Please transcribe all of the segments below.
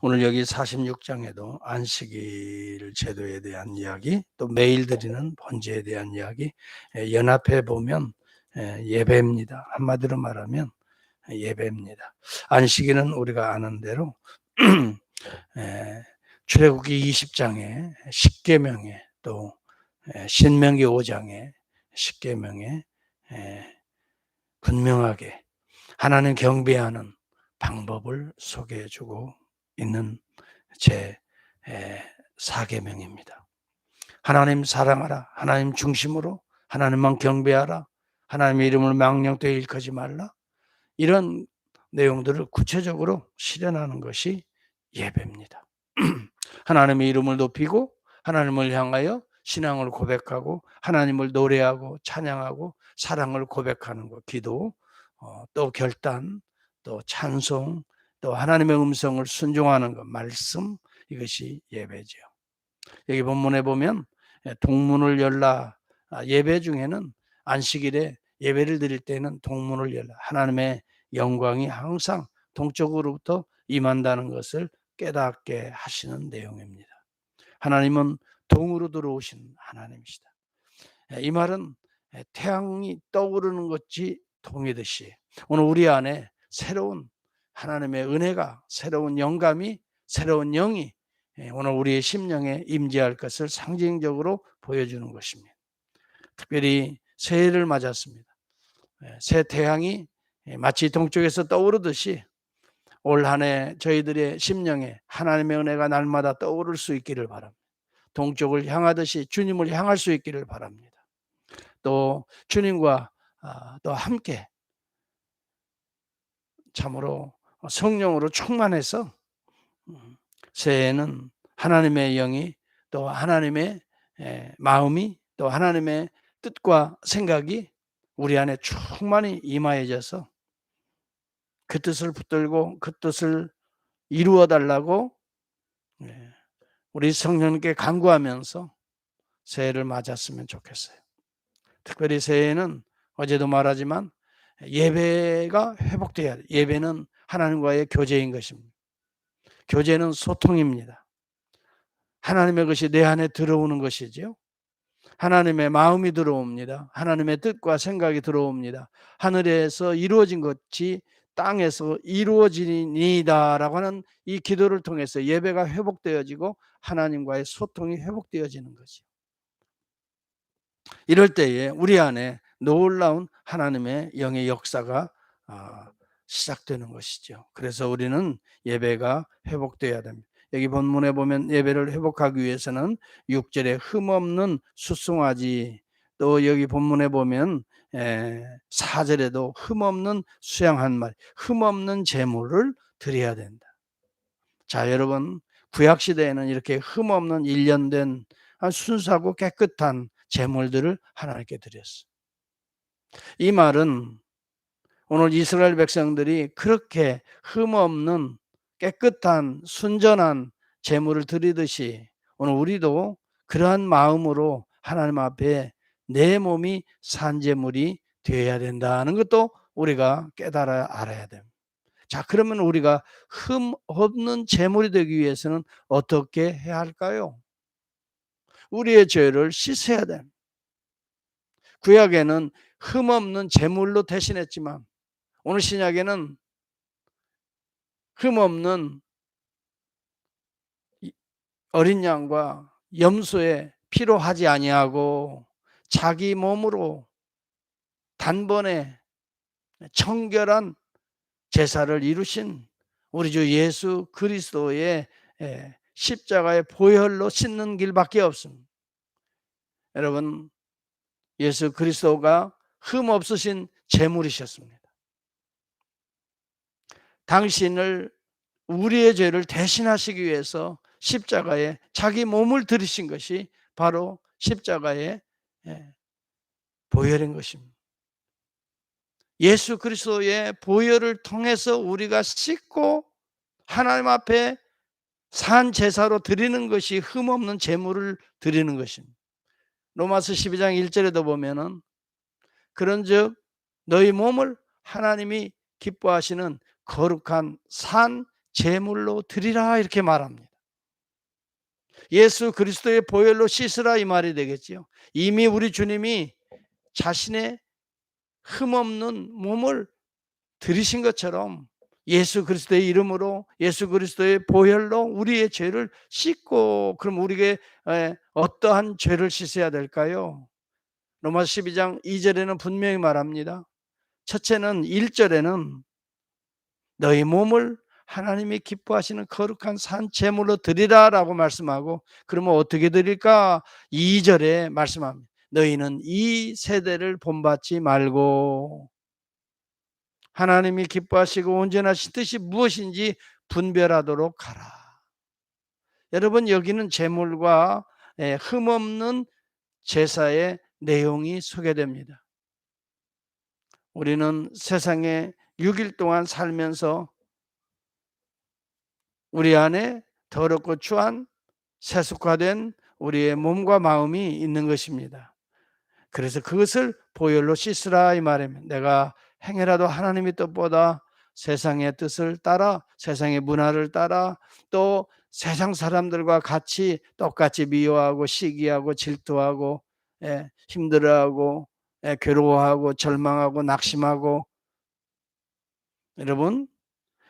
오늘 여기 46장에도 안식일 제도에 대한 이야기, 또 매일 드리는 번제에 대한 이야기, 연합해 보면 예배입니다. 한마디로 말하면 예배입니다. 안식일은 우리가 아는 대로 출애굽기 20장에 십계명에, 또 신명기 5장에 십계명에 분명하게 하나님 경배하는 방법을 소개해 주고 있는 제 4계명입니다. 하나님 사랑하라, 하나님 중심으로 하나님만 경배하라, 하나님의 이름을 망령되이 일컫지 말라, 이런 내용들을 구체적으로 실현하는 것이 예배입니다. 하나님의 이름을 높이고 하나님을 향하여 신앙을 고백하고 하나님을 노래하고 찬양하고 사랑을 고백하는 것, 기도, 또 결단, 또 찬송, 또 하나님의 음성을 순종하는 것, 말씀, 이것이 예배죠. 여기 본문에 보면 동문을 열라, 예배 중에는 안식일에 예배를 드릴 때는 동문을 열라, 하나님의 영광이 항상 동쪽으로부터 임한다는 것을 깨닫게 하시는 내용입니다. 하나님은 동으로 들어오신 하나님이시다. 이 말은 태양이 떠오르는 것이 동이듯이 오늘 우리 안에 새로운 하나님의 은혜가, 새로운 영감이, 새로운 영이 오늘 우리의 심령에 임재할 것을 상징적으로 보여주는 것입니다. 특별히 새해를 맞았습니다. 새 태양이 마치 동쪽에서 떠오르듯이 올 한 해 저희들의 심령에 하나님의 은혜가 날마다 떠오를 수 있기를 바랍니다. 동쪽을 향하듯이 주님을 향할 수 있기를 바랍니다. 또 주님과 또 함께 참으로 성령으로 충만해서 새해에는 하나님의 영이, 또 하나님의 마음이, 또 하나님의 뜻과 생각이 우리 안에 충만히 임하여져서 그 뜻을 붙들고 그 뜻을 이루어 달라고 우리 성령님께 간구하면서 새해를 맞았으면 좋겠어요. 특별히 새해에는 어제도 말하지만 예배가 회복돼야 돼요. 예배는 하나님과의 교제인 것입니다. 교제는 소통입니다. 하나님의 것이 내 안에 들어오는 것이죠. 하나님의 마음이 들어옵니다. 하나님의 뜻과 생각이 들어옵니다. 하늘에서 이루어진 것이 땅에서 이루어지니다라고 하는 이 기도를 통해서 예배가 회복되어지고 하나님과의 소통이 회복되어지는 거죠. 이럴 때에 우리 안에 놀라운 하나님의 영의 역사가 시작되는 것이죠. 그래서 우리는 예배가 회복되어야 됩니다. 여기 본문에 보면 예배를 회복하기 위해서는 6절에 흠없는 수송아지, 또 여기 본문에 보면 4절에도 흠없는 수양 한 마리, 흠없는 제물을 드려야 된다. 자, 여러분, 구약시대에는 이렇게 흠없는 일련된 순수하고 깨끗한 제물들을 하나님께 드렸어요. 이 말은 오늘 이스라엘 백성들이 그렇게 흠없는 깨끗한 순전한 제물을 드리듯이 오늘 우리도 그러한 마음으로 하나님 앞에 내 몸이 산제물이 되어야 된다는 것도 우리가 깨달아 알아야 됩니다. 자, 그러면 우리가 흠 없는 제물이 되기 위해서는 어떻게 해야 할까요? 우리의 죄를 씻어야 됩니다. 구약에는 흠 없는 제물로 대신했지만 오늘 신약에는 흠 없는 어린 양과 염소의 피로 하지 아니하고 자기 몸으로 단번에 청결한 제사를 이루신 우리 주 예수 그리스도의 십자가의 보혈로 씻는 길밖에 없습니다. 여러분, 예수 그리스도가 흠 없으신 제물이셨습니다. 당신을, 우리의 죄를 대신하시기 위해서 십자가에 자기 몸을 들이신 것이 바로 십자가의 보혈인 것입니다. 예수 그리스도의 보혈을 통해서 우리가 씻고 하나님 앞에 산 제사로 드리는 것이 흠없는 제물을 드리는 것입니다. 로마서 12장 1절에도 보면은 그런즉 너희 몸을 하나님이 기뻐하시는 거룩한 산 제물로 드리라 이렇게 말합니다. 예수 그리스도의 보혈로 씻으라 이 말이 되겠지요. 이미 우리 주님이 자신의 흠없는 몸을 들이신 것처럼 예수 그리스도의 이름으로 예수 그리스도의 보혈로 우리의 죄를 씻고, 그럼 우리에게 어떠한 죄를 씻어야 될까요? 로마서 12장 2절에는 분명히 말합니다. 첫째는 1절에는 너희 몸을 하나님이 기뻐하시는 거룩한 산 제물로 드리라라고 말씀하고, 그러면 어떻게 드릴까? 2절에 말씀합니다. 너희는 이 세대를 본받지 말고 하나님이 기뻐하시고 온전하신 뜻이 무엇인지 분별하도록 하라. 여러분, 여기는 제물과 흠없는 제사의 내용이 소개됩니다. 우리는 세상에 6일 동안 살면서 우리 안에 더럽고 추한 세속화된 우리의 몸과 마음이 있는 것입니다. 그래서 그것을 보혈로 씻으라 이 말입니다. 내가 행해라도 하나님의 뜻보다 세상의 뜻을 따라, 세상의 문화를 따라, 또 세상 사람들과 같이 똑같이 미워하고 시기하고 질투하고 힘들어하고 괴로워하고 절망하고 낙심하고, 여러분,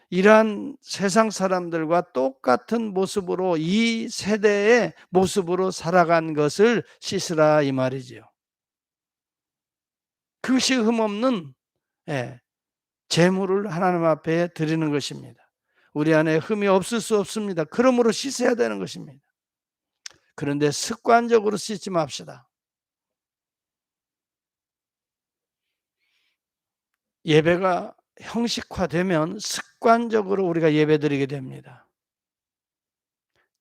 이러한 세상 사람들과 똑같은 모습으로 이 세대의 모습으로 살아간 것을 씻으라 이 말이지요. 그것이 흠없는 제물을 하나님 앞에 드리는 것입니다. 우리 안에 흠이 없을 수 없습니다. 그러므로 씻어야 되는 것입니다. 그런데 습관적으로 씻지 맙시다. 예배가 형식화되면 습관적으로 우리가 예배드리게 됩니다.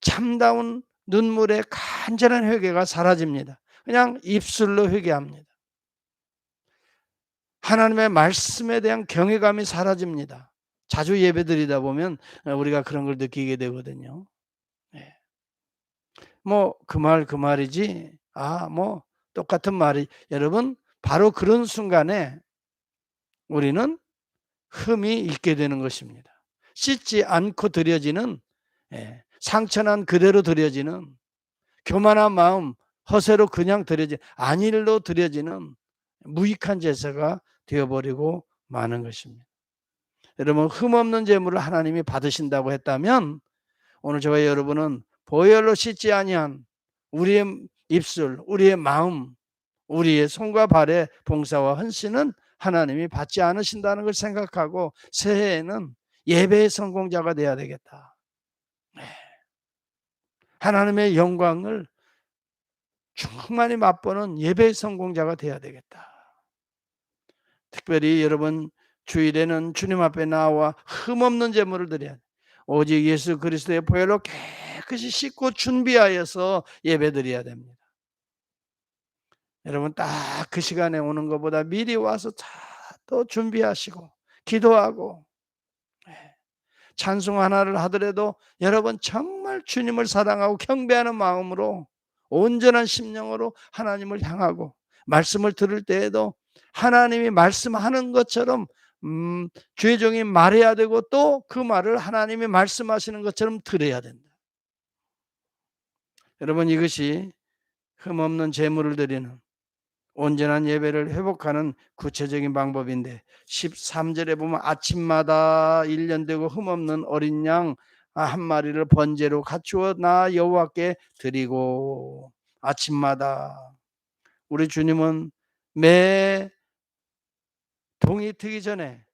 참다운 눈물의 간절한 회개가 사라집니다. 그냥 입술로 회개합니다. 하나님의 말씀에 대한 경외감이 사라집니다. 자주 예배드리다 보면 우리가 그런 걸 느끼게 되거든요. 뭐 그 말 그 말이지, 뭐 똑같은 말이, 여러분, 바로 그런 순간에 우리는 흠이 있게 되는 것입니다. 씻지 않고 드려지는, 상처난 그대로 드려지는, 교만한 마음 허세로 그냥 드려지, 안일로 드려지는 무익한 제사가 되어버리고 마는 것입니다. 여러분, 흠없는 제물을 하나님이 받으신다고 했다면 오늘 저와 여러분은 보혈로 씻지 아니한 우리의 입술, 우리의 마음, 우리의 손과 발의 봉사와 헌신은 하나님이 받지 않으신다는 걸 생각하고 새해에는 예배의 성공자가 되어야 되겠다. 하나님의 영광을 충만히 맛보는 예배의 성공자가 되어야 되겠다. 특별히 여러분, 주일에는 주님 앞에 나와 흠없는 제물을 드려야 돼. 오직 예수 그리스도의 보혈로 깨끗이 씻고 준비하여서 예배드려야 됩니다. 여러분, 딱 그 시간에 오는 것보다 미리 와서 다 또 준비하시고 기도하고 찬송 하나를 하더라도 여러분 정말 주님을 사랑하고 경배하는 마음으로 온전한 심령으로 하나님을 향하고, 말씀을 들을 때에도 하나님이 말씀하는 것처럼 주의 종이 말해야 되고, 또 그 말을 하나님이 말씀하시는 것처럼 들어야 된다. 여러분, 이것이 흠없는 제물을 드리는 온전한 예배를 회복하는 구체적인 방법인데, 13절에 보면 아침마다 1년 되고 흠없는 어린 양 한 마리를 번제로 갖추어 나 여호와께 드리고, 아침마다 우리 주님은 매 동이 트기 전에,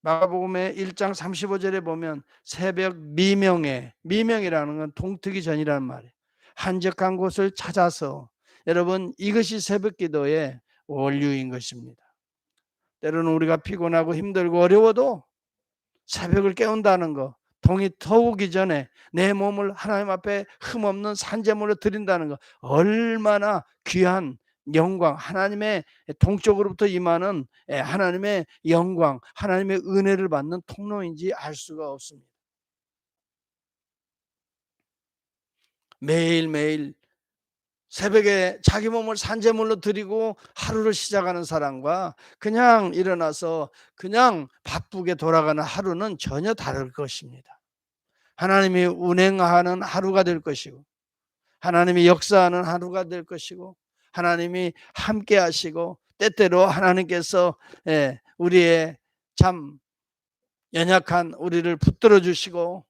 마가복음의 1장 35절에 보면 새벽 미명에, 미명이라는 건 동트기 전이라는 말이에요. 한적한 곳을 찾아서, 여러분, 이것이 새벽기도의 원류인 것입니다. 때로는 우리가 피곤하고 힘들고 어려워도 새벽을 깨운다는 것, 동이 터오기 전에 내 몸을 하나님 앞에 흠없는 산제물로 드린다는 것, 얼마나 귀한 영광, 하나님의 동쪽으로부터 임하는 하나님의 영광, 하나님의 은혜를 받는 통로인지 알 수가 없습니다. 매일매일 새벽에 자기 몸을 산제물로 드리고 하루를 시작하는 사람과 그냥 일어나서 그냥 바쁘게 돌아가는 하루는 전혀 다를 것입니다. 하나님이 운행하는 하루가 될 것이고, 하나님이 역사하는 하루가 될 것이고, 하나님이 함께 하시고, 때때로 하나님께서 우리의 참 연약한 우리를 붙들어 주시고,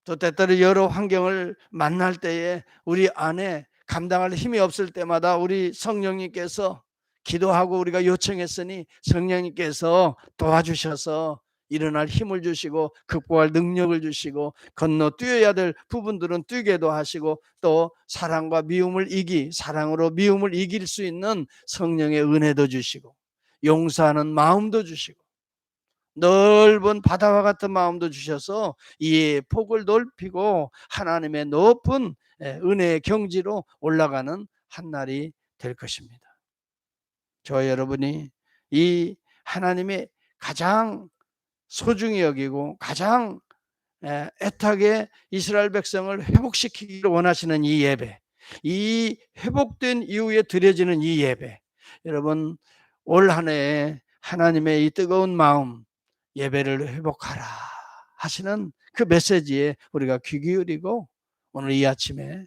또 때때로 여러 환경을 만날 때에 우리 안에 감당할 힘이 없을 때마다 우리 성령님께서 기도하고 우리가 요청했으니 성령님께서 도와주셔서 일어날 힘을 주시고 극복할 능력을 주시고 건너뛰어야 될 부분들은 뛰게도 하시고 또 사랑으로 미움을 이길 수 있는 성령의 은혜도 주시고 용서하는 마음도 주시고 넓은 바다와 같은 마음도 주셔서 이 폭을 넓히고 하나님의 높은 은혜의 경지로 올라가는 한날이 될 것입니다. 저와 여러분이 이 하나님의 가장 소중히 여기고 가장 애타게 이스라엘 백성을 회복시키기를 원하시는 이 예배, 이 회복된 이후에 드려지는 이 예배, 여러분 올 한 해에 하나님의 이 뜨거운 마음, 예배를 회복하라 하시는 그 메시지에 우리가 귀 기울이고 오늘 이 아침에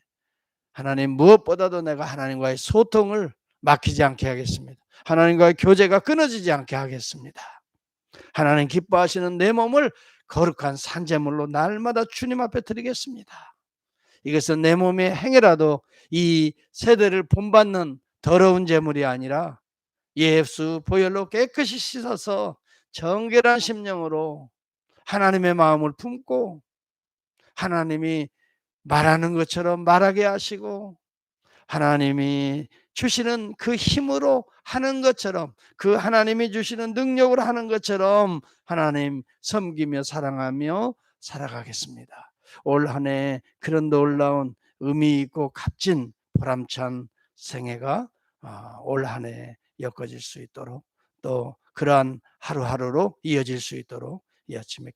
하나님 무엇보다도 내가 하나님과의 소통을 막히지 않게 하겠습니다. 하나님과의 교제가 끊어지지 않게 하겠습니다. 하나님 기뻐하시는 내 몸을 거룩한 산제물로 날마다 주님 앞에 드리겠습니다. 이것은 내 몸의 행위라도 이 세대를 본받는 더러운 제물이 아니라 예수 보혈로 깨끗이 씻어서 정결한 심령으로 하나님의 마음을 품고 하나님이 말하는 것처럼 말하게 하시고 하나님이 주시는 그 힘으로 하는 것처럼 그 하나님이 주시는 능력으로 하는 것처럼 하나님 섬기며 사랑하며 살아가겠습니다. 올 한 해 그런 놀라운 의미 있고 값진 보람찬 생애가 올 한 해 엮어질 수 있도록 또 그러한 하루하루로 이어질 수 있도록 이 아침에